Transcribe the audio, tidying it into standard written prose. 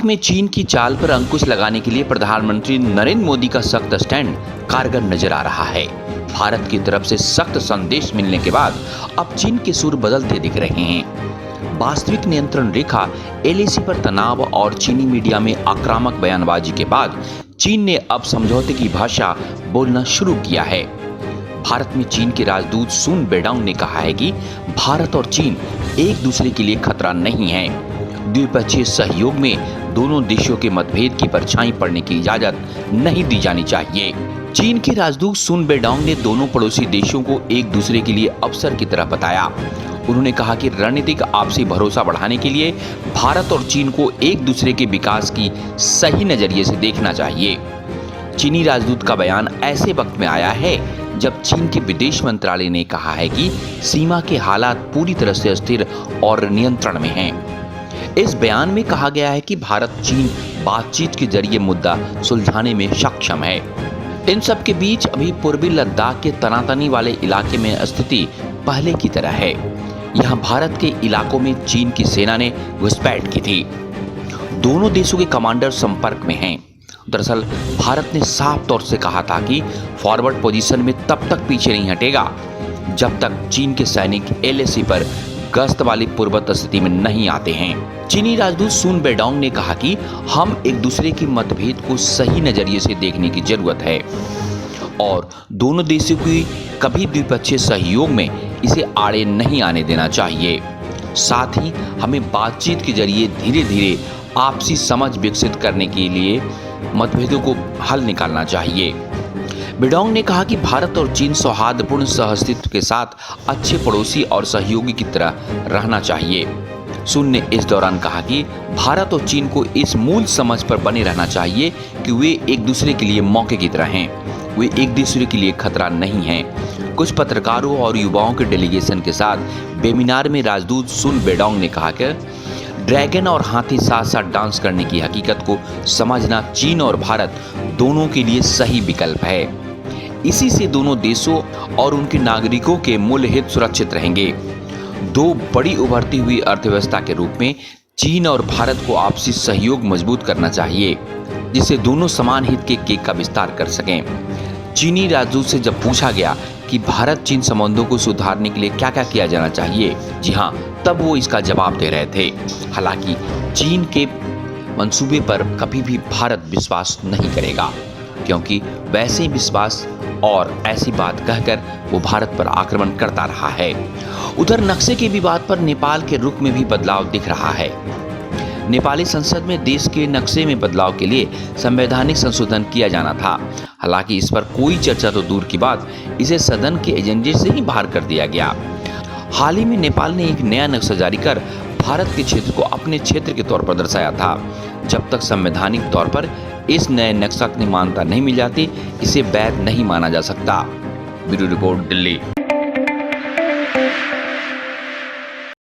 में चीन की चाल पर अंकुश लगाने के लिए प्रधानमंत्री नरेंद्र मोदी का सख्त स्टैंड कारगर नजर आ रहा है। भारत की तरफ से सख्त संदेश मिलने के बाद अब चीन के सुर बदलते दिख रहे हैं। वास्तविक नियंत्रण रेखा एलएसी पर तनाव और चीनी मीडिया में आक्रामक बयानबाजी के बाद चीन ने अब समझौते की भाषा बोलना शुरू किया है। भारत में चीन के राजदूत सुन बेडांग ने कहा है कि भारत और चीन एक दूसरे के लिए खतरा नहीं है। द्विपक्षीय सहयोग में दोनों देशों के मतभेद की परछाई पड़ने की इजाजत नहीं दी जानी चाहिए। चीन के राजदूत सुन बेडांग ने दोनों पड़ोसी देशों को एक दूसरे के लिए अवसर की तरह बताया। उन्होंने कहा कि रणनीतिक आपसी भरोसा बढ़ाने के लिए भारत और चीन को एक दूसरे के विकास की सही नजरिए से देखना चाहिए। चीनी राजदूत का बयान ऐसे वक्त में आया है जब चीन के विदेश मंत्रालय ने कहा है कि सीमा के हालात पूरी तरह से अस्थिर और नियंत्रण में हैं। इस बयान में कहा गया है कि भारत चीन बातचीत के जरिए मुद्दा सुलझाने में सक्षम है। इन सब के बीच अभी पूर्वी लद्दाख के तनातनी वाले इलाके में स्थिति पहले की तरह है। यहाँ भारत के इलाकों में चीन की सेना ने घुसपैठ की थी। दोनों देशों के कमांडर संपर्क में हैं। दरअसल भारत ने साफ तौर से कहा था कि फॉरवर्ड पोजीशन में तब तक पीछे नहीं हटेगा जब तक चीन के सैनिक एलएसी पर गश्त वाली पूर्ववत स्थिति में नहीं आते हैं। चीनी राजदूत सुन बेडोंग ने कहा कि हम एक दूसरे के मतभेद को सही नजरिए से देखने की जरूरत है और दोनों देशों की कभी द्विपक्षीय सहयोग में इसे आड़े नहीं आने देना चाहिए। साथ ही हमें बातचीत के जरिए धीरे धीरे आपसी समझ विकसित करने के लिए मतभेदों को हल निकालना चाहिए। बेडोंग ने कहा कि भारत और चीन सौहार्दपूर्ण सहअस्तित्व के साथ अच्छे पड़ोसी और सहयोगी की तरह रहना चाहिए। सुन ने इस दौरान कहा कि भारत और चीन को इस मूल समझ पर बने रहना चाहिए कि वे एक दूसरे के लिए मौके की तरह हैं। वे एक दूसरे के लिए खतरा नहीं हैं। कुछ पत्रकारों और युवाओं के डेलीगेशन के साथ वेबिनार में राजदूत सुन बेडोंग ने कहा कि ड्रैगन और हाथी साथ साथ डांस करने की हकीकत को समझना चीन और भारत दोनों के लिए सही विकल्प है। इसी से दोनों देशों और उनके नागरिकों के मूल्य हित सुरक्षित रहेंगे। दो बड़ी उभरती हुई अर्थव्यवस्था के रूप में चीन और भारत को आपसी सहयोग मजबूत करना चाहिए जिससे दोनों समान हित के केक का विस्तार कर सकें। चीनी राजदूत से जब पूछा गया कि भारत चीन संबंधों को सुधारने के लिए क्या क्या किया जाना चाहिए, जी हाँ, तब वो इसका जवाब दे रहे थे। हालांकि चीन के मंसूबे पर कभी भी भारत विश्वास नहीं करेगा क्योंकि वैसे ही विश्वास और ऐसी बात कहकर वो भारत पर आक्रमण करता रहा है। उधर नक्शे के विवाद पर नेपाल के रुख में भी बदलाव दिख रहा है। नेपाली संसद में देश के नक्शे में बदलाव के लिए संवैधानिक संशोधन किया जाना था। हालांकि इस पर कोई चर्चा तो दूर की बात, इसे सदन के एजेंडे से ही बाहर कर दिया गया। हाल ही में नेपाल ने एक नया नक्शा जारी कर भारत के क्षेत्र को अपने क्षेत्र के तौर पर दर्शाया था। जब तक संवैधानिक तौर पर इस नए नक्शा की मान्यता नहीं मिल जाती, इसे वैध नहीं माना जा सकता। Bureau report, Delhi.